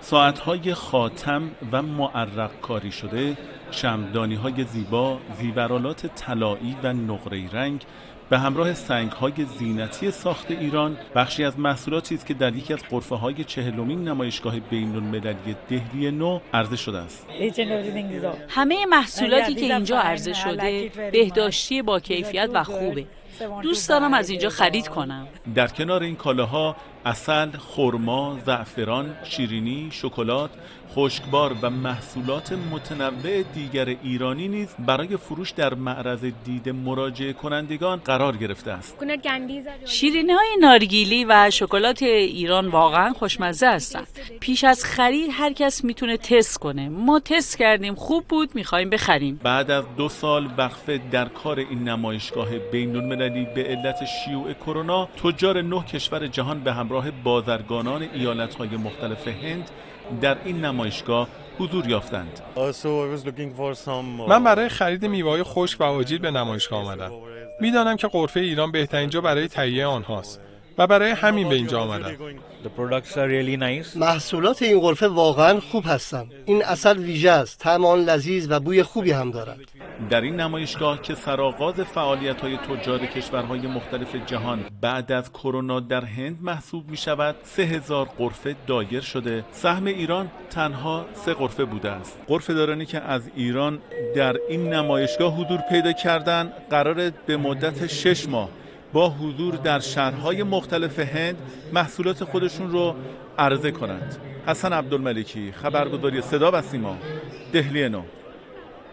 ساعت‌های خاتم و معرق کاری شده، شمعدانی‌های زیبا، زیورآلات طلایی و نقره‌ای رنگ به همراه سنگ‌های زینتی ساخت ایران بخشی از محصولاتی است که در یکی از غرفه‌های 40مین نمایشگاه بین‌المللی دهلی نو عرضه شده است. همه محصولاتی که اینجا عرضه شده بهداشتی با کیفیت و خوبه. دوست دارم از اینجا خرید کنم. در کنار این کالاها عسل، خرما، زعفران، شیرینی، شکلات، خشکبار و محصولات متنوع دیگر ایرانی نیز برای فروش در معرض دید مراجعه کنندگان قرار گرفته است. شیرینی‌های نارگیلی و شکلات ایران واقعا خوشمزه هستند. پیش از خرید هر کس میتونه تست کنه. ما تست کردیم، خوب بود، می‌خوایم بخریم. بعد از 2 سال وقفه در کار این نمایشگاه بین‌المللی به علت شیوع کرونا، تجار 9 کشور جهان به همراه بازرگانان ایالت‌های مختلف هند در این نمایشگاه حضور یافتند. من برای خرید میوه‌های خشک و آجیل به نمایشگاه آمدم. میدانم که غرفه ایران بهترین جا برای تهیه آنهاست و برای همین به اینجا آمدم. محصولات این غرفه واقعا خوب هستند. این عسل ویژه است، طعم آن لذیذ و بوی خوبی هم دارد. در این نمایشگاه که سرآغاز فعالیت‌های تجار کشورهای مختلف جهان بعد از کرونا در هند محسوب می‌شود، 3000 غرفه دایر شده. سهم ایران تنها 3 غرفه بوده است. غرفه‌دارانی که از ایران در این نمایشگاه حضور پیدا کردند، قراره به مدت 6 ماه با حضور در شهرهای مختلف هند محصولات خودشون رو عرضه کنند. حسن عبدالملکی، خبرگزاری صدا و سیما، دهلی نو.